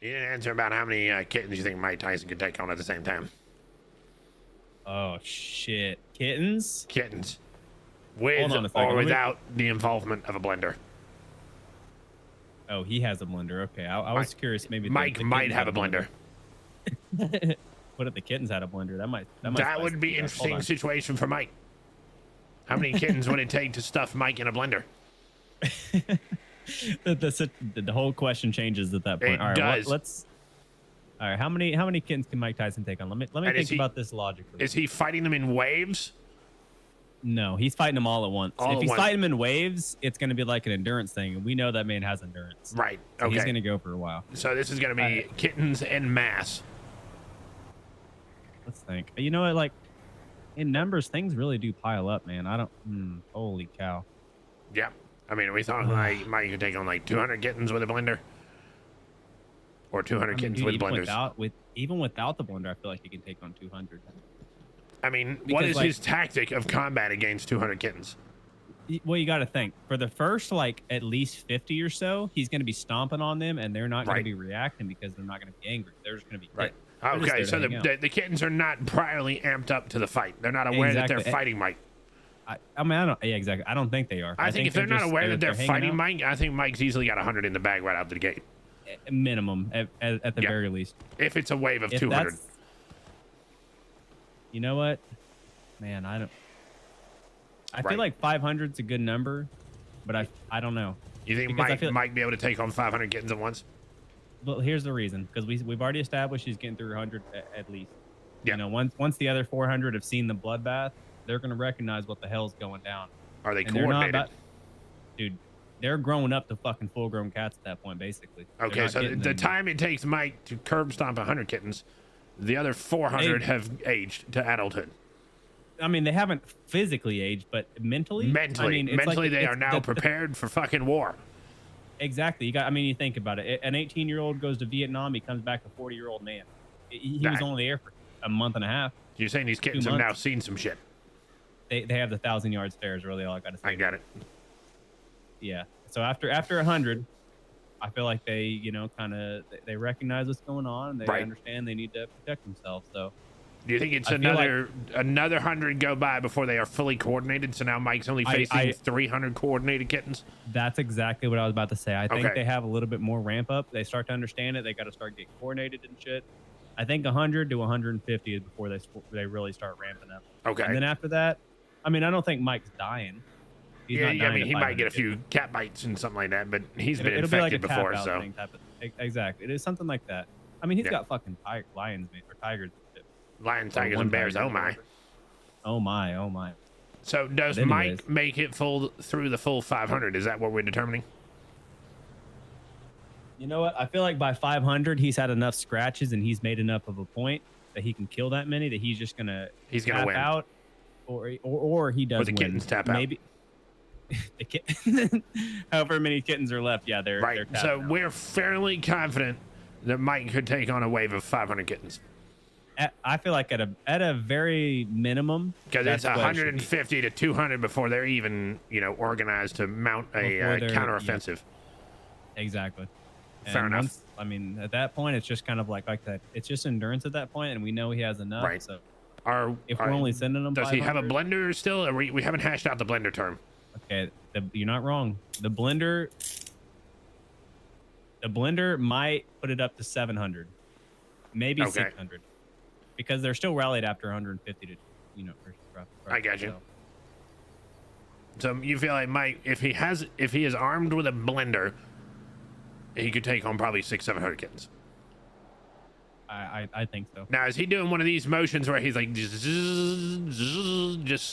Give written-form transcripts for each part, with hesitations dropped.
You didn't answer about how many kittens you think Mike Tyson could take on at the same time. Oh shit, kittens? Kittens, with Hold on a second. or without the involvement of a blender. Oh, he has a blender. Okay, I was curious. Maybe Mike might have a blender. What if the kittens had a blender? That would be an interesting situation for Mike. How many kittens would it take to stuff Mike in a blender? The whole question changes at that point. It All right, does. All right, how many kittens can Mike Tyson take on? Let me think about this logically. Is he fighting them in waves? No, he's fighting them all at once. If he's fighting them in waves, it's going to be like an endurance thing, and we know that man has endurance. Right. So okay. He's going to go for a while. So this is going to be kittens en masse. Let's think. You know what? Like in numbers, things really do pile up, man. I don't. Holy cow. Yeah. I mean, we thought like Mike could take on like 200 kittens with a blender, or 200 kittens with blenders. Even without the blender, I feel like he can take on 200. I mean, what is his tactic of combat against 200 kittens? Well, you got to think for the first like at least 50 or so, he's going to be stomping on them, and they're not going to be reacting because they're not going to be angry. They're just going to be right. Okay, so the kittens are not priorly amped up to the fight. They're not aware that they're fighting Mike. I mean, I don't. Yeah, exactly. I don't think they are. I think if they're not aware that they're fighting Mike, I think Mike's easily got 100 in the bag right out the gate. Minimum, at the very least. If it's a wave of 200. You know what, man? I feel like 500 is a good number, but I don't know. You think Mike might be able to take on 500 kittens at once? Well, here's the reason, because we've already established he's getting through 100 at least. Yeah. You know, once the other 400 have seen the bloodbath, they're going to recognize what the hell's going down. Are they coordinated? Dude, they're growing up to fucking full-grown cats at that point, basically. Okay, so the time it takes Mike to curb stomp 100 kittens, the other 400 have aged to adulthood. I mean, they haven't physically aged, but mentally. Mentally, they are now prepared for fucking war. Exactly. You think about it. An 18-year-old goes to Vietnam. He comes back a 40-year-old man. He was only there for a month and a half. You're saying these kittens have now seen some shit. They have the 1,000-yard stare is really all I got to say. I got it. Yeah. So after 100, I feel like they, they recognize what's going on. They understand they need to protect themselves. So. Do you think it's another 100 go by before they are fully coordinated? So now Mike's only facing 300 coordinated kittens? That's exactly what I was about to say. I think they have a little bit more ramp up. They start to understand it. They got to start getting coordinated and shit. I think 100 to 150 is before they really start ramping up. Okay. And then after that, I don't think Mike's dying. He's not dying. He might get a few cat bites and something like that, but he's been infected before, so. Exactly. It is something like that. He's got fucking lions or tigers. Lions, tigers, and bears. Oh my. Oh my. Oh my. So does Mike make it through the full 500? Is that what we're determining? You know what? I feel like by 500, he's had enough scratches and he's made enough of a point that he can kill that many that he's gonna win out, or he does. Or the kittens tap out. Maybe. The kitten. However many kittens are left, yeah, they're right. So we're fairly confident that Mike could take on a wave of 500 kittens. I feel like at a very minimum, because it's 150 to 200 before they're even organized to mount a counteroffensive. Yeah. Exactly. Fair enough. At that point, it's just kind of like that. It's just endurance at that point, and we know he has enough. Right. So if we're only sending him, does he have a blender still? Or we haven't hashed out the blender term. Okay, you're not wrong. The blender might put it up to 700, maybe 600. Because they're still rallied after 150 to, I got you. So you feel like Mike, if he is armed with a blender, he could take on probably 600-700 kittens. I think so. Now, is he doing one of these motions where he's like just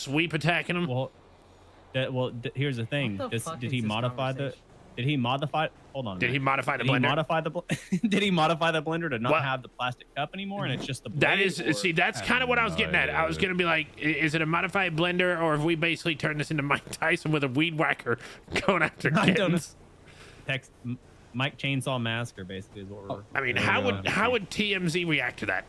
sweep attacking them? Here's the thing. Did he modify the? Did he modify? Hold on. Did he modify the blender? Did he modify the blender to not have the plastic cup anymore, and it's just the blade? That is, that's kind of what I was getting at. I was gonna be like, is it a modified blender, or have we basically turned this into Mike Tyson with a weed whacker going after kittens? Text Mike Chainsaw Massacre basically is what we're. How would TMZ react to that?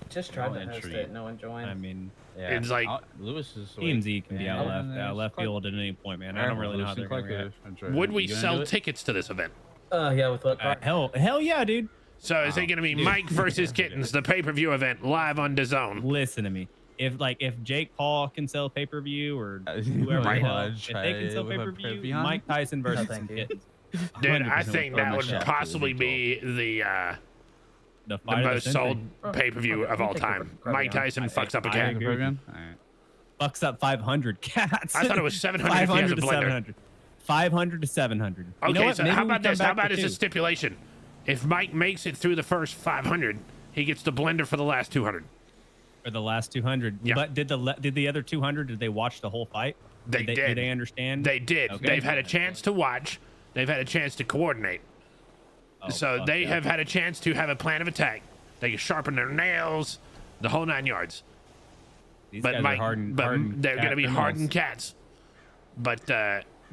Just tried to host it. No one joined. Yeah. It's like Lewis is TMZ can be out left field at any point, man. I don't really know how they're gonna react. Would we sell tickets to this event? Yeah, with what? Hell yeah, dude. So is it going to be Mike versus Kittens, the pay-per-view event live on DAZN? Listen to me. If Jake Paul can sell pay-per-view or whoever the hell, if they can sell pay-per-view, Mike Tyson versus some Kittens. Dude, I think that would possibly be the most sold pay-per-view of all time. Mike Tyson fucks up a cat. Fucks up 500 cats. I thought it was 700 if he has a blender. 500 to 700. Okay, so how about this? How about it's a stipulation? If Mike makes it through the first 500, he gets the blender for the last 200. For the last 200. Yeah. But did the other 200? Did they watch the whole fight? They did. Did they understand? They did. Okay. They've had a chance to watch. They've had a chance to coordinate. So they have had a chance to have a plan of attack. They can sharpen their nails, the whole 9 yards. These guys are hardened they're going to be hardened cats. But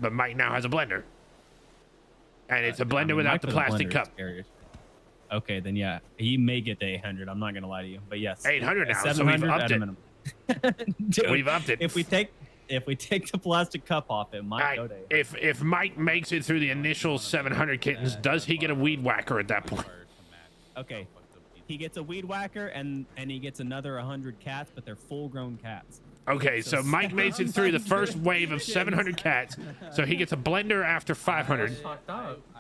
Mike now has a blender. And it's a blender without the plastic cup. Okay, then yeah, he may get to 800. I'm not gonna lie to you, but yes, 800 now. So we've upped it. Dude, we've upped it. If we take the plastic cup off, it might go to 800. If Mike makes it through the initial 700 kittens, does he get a weed whacker at that point? Okay, he gets a weed whacker and he gets another 100 cats, but they're full-grown cats. Okay, so Mike makes it through the first wave of 700 cats, so he gets a blender after 500.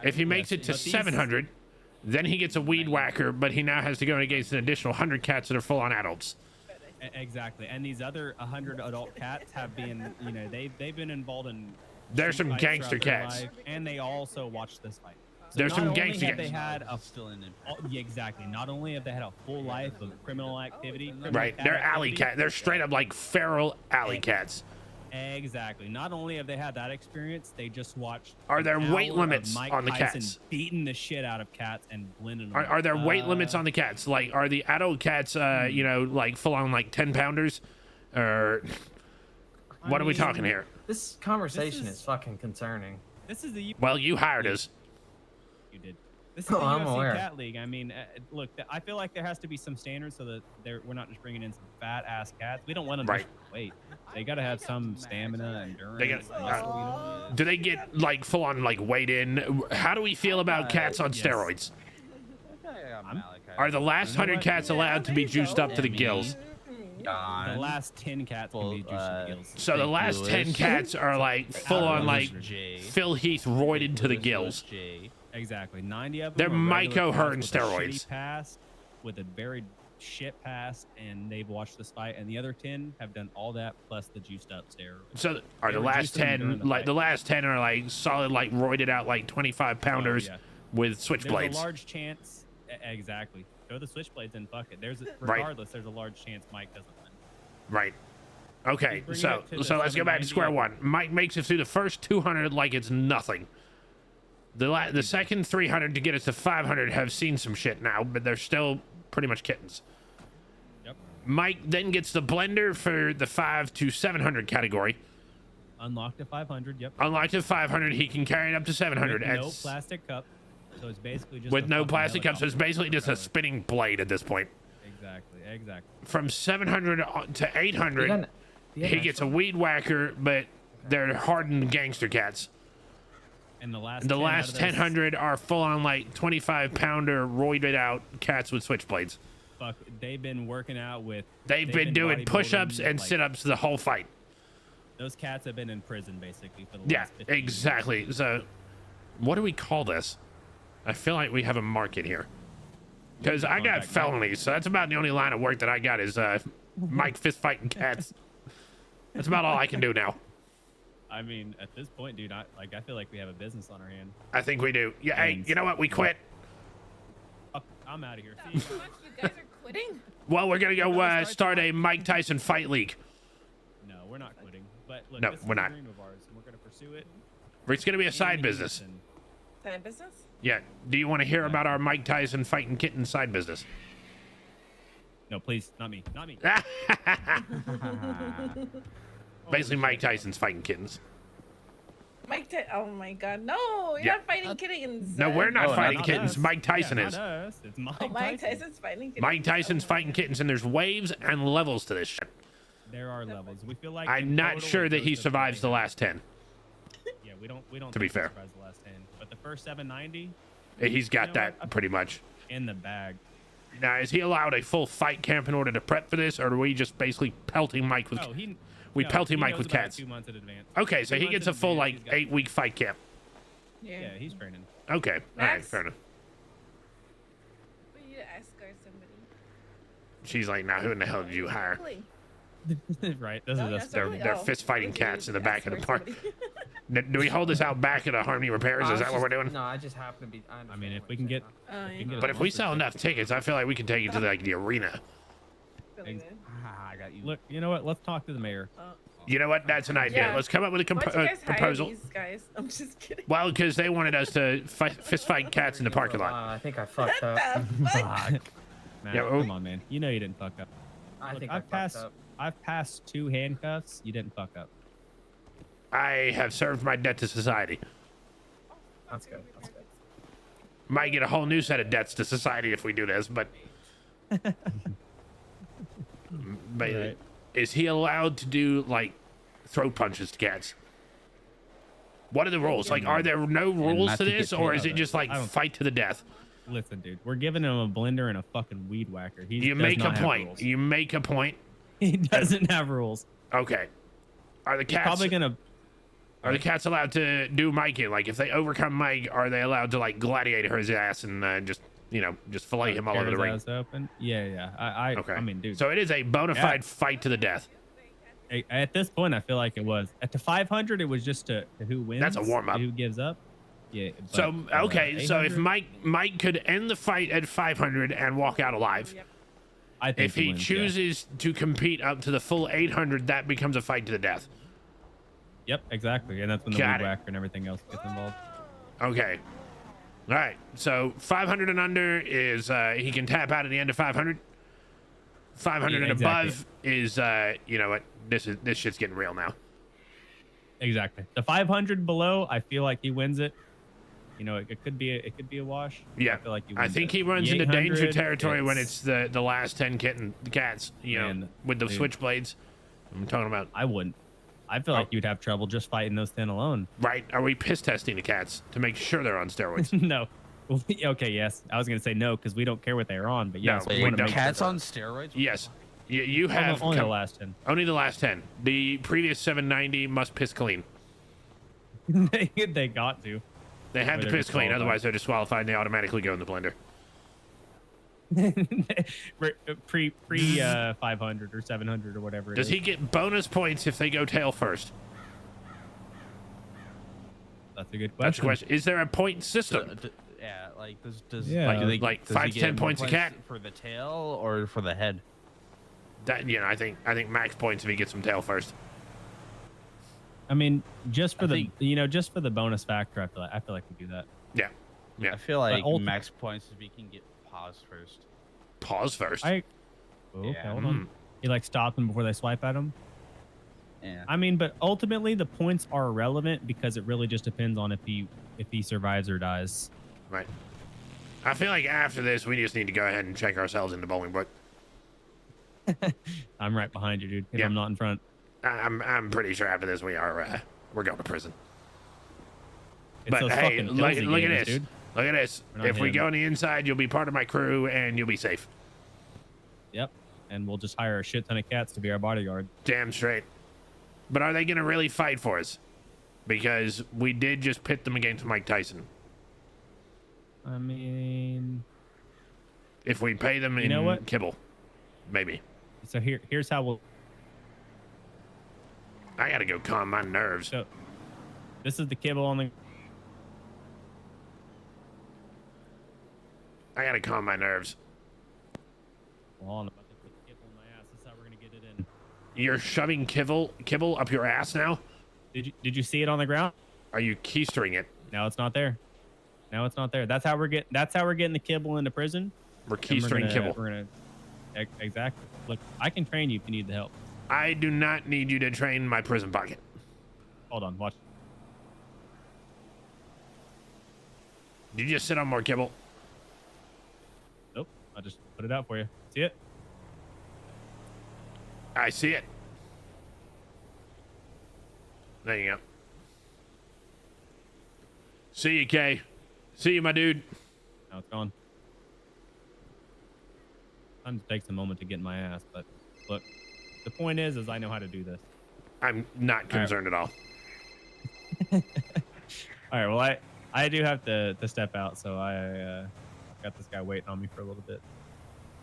If he makes it to 700, then he gets a weed whacker, but he now has to go against an additional 100 cats that are full-on adults. Exactly, and these other 100 adult cats have been, they've been involved in. There's some gangster cats, life, and they also watched this fight. So there's some gangster cats. They had exactly. Not only have they had a full life of criminal activity, they're alley cats. They're straight up like feral alley cats. Exactly. Not only have they had that experience, they just watched. Are there weight limits on the Tyson cats? Beating the shit out of cats and blending them. Are there weight limits on the cats? Like, are the adult cats, like full on like 10 pounders, or what are we talking here? This conversation is fucking concerning. This is the. Well, you hired us. You did. This is the UFC Cat League. I mean, look, I feel like there has to be some standards so that we're not just bringing in some fat ass cats. We don't want them to wait. They got to have some stamina, endurance. Do they get like full on like weight in? How do we feel about cats on steroids? Are the last 100 cats allowed to be juiced up to the gills? The last 10 cats can be juiced to the gills. So the last 10 cats are like full on like Phil Heath roided to the gills. Exactly. 90 of them. They're Myco Hearn steroids. Pass with a very shit pass, and they've watched this fight, and the other 10 have done all that plus the juiced up steroids. So are the last 10 like the last 10 are like solid, like roided out like 25 pounders with switchblades? There's a large chance. Exactly. Throw the switchblades and fuck it. Regardless, there's a large chance Mike doesn't win. Right. Okay. So let's go back to square one. Mike makes it through the first 200 like it's nothing. The second 300 to get us to 500 have seen some shit now, but they're still pretty much kittens. Yep. Mike then gets the blender for the 5 to 700 category. Unlocked to 500. Yep. Unlocked to 500, he can carry it up to 700. With no plastic cup, so it's basically just with no plastic cup, so it's basically just a spinning blade at this point. Exactly. From 700 to 800, he gets a weed whacker, but they're hardened gangster cats. And the last 1,000 are full-on like 25-pounder roided out cats with switchblades. Fuck, they've been working out with. They've been doing push-ups and sit-ups the whole fight. Those cats have been in prison basically for the last 15 exactly. years. So, what do we call this? I feel like we have a market here. Because I got felonies, so that's about the only line of work that I got is Mike fist fighting cats. That's about all I can do now. I mean, at this point, dude, I feel like we have a business on our hand. I think we do. Yeah, hey, you know what? We quit. I'm out of here. See you guys. You guys are quitting? Well, we're going to go start a Mike Tyson fight league. No, we're not quitting. But look, no, this we're is not. a dream of ours, and we're going to pursue it. It's going to be a side business. Side business? Yeah. Do you want to hear about our Mike Tyson fighting kitten side business? No, please. Not me. Not me. Basically, Mike Tyson's fighting kittens. Oh my God! No, you're not fighting kittens. No, we're not fighting kittens. Us. Mike Tyson is. It's Mike Tyson's fighting kittens. Mike Tyson's fighting kittens, and there's waves and levels to this shit. There are levels. We feel like I'm not sure that he survives the last 10. Yeah, we don't. To be fair, the last 10, but the first 790. He's got that pretty much. in the bag. Now, is he allowed a full fight camp in order to prep for this, or are we just basically pelting Mike with? Oh, pelting Mike knows with about it cats. 2 months in advance. Okay, so 2 he months gets in a full advance, like he's got- 8-week fight camp. Yeah, he's training. Okay, all right, Max? fair enough. We need to escort somebody. She's like, now who in the hell did you hire? Quickly. Right. This No, is that's us. They're quickly. they're Oh, fist fighting quickly, cats in the we back of the escort park. somebody. Do we hold this out back at a Harmony Repairs? Is that what we're doing? No, I just happen to be. I mean, if we can get, Oh, if we yeah. can get But a if we bumper sell sticker- enough tickets, I feel like we can take it to like the arena. Really good. I got you. Look, you know what? Let's talk to the mayor. You know what? That's an idea. Yeah. Let's come up with a Why'd you guys hire proposal. these guys? I'm just kidding. Well, because they wanted us to fist fight cats in the parking lot. I think I fucked up. Fuck. Man, Yeah, well- come on, man. You know you didn't fuck up. I Look, think I I've fucked passed. up. I've passed 2 handcuffs. You didn't fuck up. I have served my debt to society. That's good. That's good. Might get a whole new set of debts to society if we do this, but. But Right. is he allowed to do like throw punches to cats? What are the rules? Like, are there no rules not to to get this, or paid is on it it. just like I don't- fight to the death? Listen, dude. We're giving him a blender and a fucking weed whacker. He You does make a not have point. rules. You make a point. He doesn't have rules. Okay. Are the He's cats probably gonna. are the cats allowed to do Mikey? Like, if they overcome Mike, are they allowed to like gladiator his ass and just just fillet him all tear over the his ring? ass open. Yeah. Okay. I mean, dude. So it is a bona fide fight to the death. At this point, I feel like it was at the 500. It was just to who wins. That's a warm-up. Who gives up? Yeah. So but, okay, so if 800, Mike could end the fight at 500 and walk out alive. Yep. I think If he wins, yeah. chooses to compete up to the full 800, that becomes a fight to the death. Yep, exactly, and that's when the Got weed it. whacker and everything else gets involved. Okay. All right. So 500 and under is he can tap out at the end of 500. 500 Yeah, and exactly. above is you know what? This shit's getting real now. Exactly. The 500 below, I feel like he wins it. You know, it could be a wash. Yeah. I feel like he I wins think it. he runs The into danger 800, territory when it's the last 10 cats, you know, Man, with the dude. switchblades. I'm talking about. I wouldn't. I feel like you'd have trouble just fighting those 10 alone. Right. Are we piss testing the cats to make sure they're on steroids? No. Okay, yes. I was gonna say no because we don't care what they're on, but yes, No, we we wanna don't. make Cats sure. on steroids? Yes. You have only the come- last 10. only the last 10. The previous 790 must piss clean. They got to. They have Or to they're piss clean, disqualified. otherwise they're disqualified and they automatically go in the blender. pre 500 or 700 or whatever. Does he get bonus points if they go tail first? That's a good That's question. the question. Is there a point system? Yeah, like does Yeah. like, do they, Like does 5 he to get 10 more points a cat? for the tail or for the head? That I think max points if he gets some tail first. I mean, just for I the think- just for the bonus factor, I feel like we do that. Yeah. Yeah. I feel like ulti- max points if he can get paws first. Pause first. Okay, Yeah. hold on. You like stop them before they swipe at them. Yeah. I mean, but ultimately the points are irrelevant because it really just depends on if he survives or dies. Right. I feel like after this, we just need to go ahead and check ourselves into Bolingbrook. I'm right behind you, dude. And Yeah. I'm not in front. I'm pretty sure after this we're going to prison. It's But those hey, fucking look Chelsea at games, this. dude. Look at this. We're not If we him. go on the inside, you'll be part of my crew and you'll be safe. Yep. And we'll just hire a shit ton of cats to be our bodyguard. Damn straight. But are they going to really fight for us? Because we did just pit them against Mike Tyson. I mean, If we pay them in You know what? kibble, maybe. so here's how we'll. I got to go calm my nerves. So this is the kibble on the. I got to calm my nerves. Hold on, I'm about to put the kibble in my ass. That's how we're gonna get it in. You're shoving kibble up your ass now? Did you see it on the ground? Are you keystering it? Now it's not there. Now it's not there. That's how we're getting the kibble into prison. We're And keystering kibble. We're gonna exactly. Look, I can train you if you need the help. I do not need you to train my prison pocket. Hold on, watch. Did you just sit on more kibble? Nope, I'll just put it out for you. See it? I see it. There you go. See you, Kay. See you, my dude. Now it's gone. Sometimes it takes a moment to get in my ass, but look, the point is I know how to do this. I'm not concerned at all. All right. Well, I do have to step out, so I got this guy waiting on me for a little bit.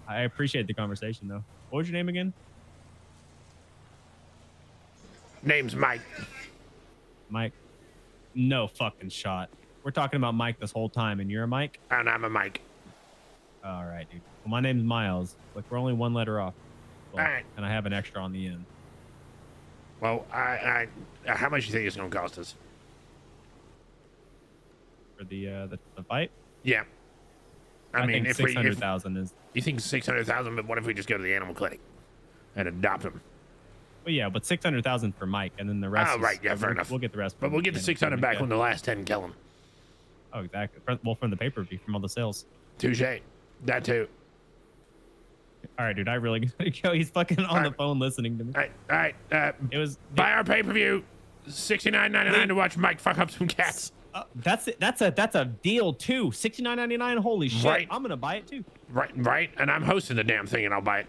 I appreciate the conversation, though. What was your name again? Name's Mike. Mike? No fucking shot. We're talking about Mike this whole time, and you're a Mike? And I'm a Mike. All right, dude. Well, my name's Miles. Look, we're only one letter off. Well, All right. And I have an extra on the end. Well, I how much do you think it's gonna cost us? For the fight? Yeah. I mean, think if we 600,000 is. you think 600,000, but what if we just go to the animal clinic and adopt him? Well, yeah, but 600,000 for Mike, and then the rest. Oh, right, yeah, fair enough. We'll get the rest. But from we'll get the animal 600 clinic, back yeah. when the last 10 kill him. Oh, exactly. Well, from the pay-per-view, from all the sales. Touche. That too. All right, dude. I really gotta go. He's fucking on the phone listening to me. All right. It was. Buy our pay-per-view. $69.99 to watch Mike fuck up some cats. That's it. That's a deal too. $69.99. Holy shit! Right. I'm gonna buy it too. Right. And I'm hosting the damn thing, and I'll buy it.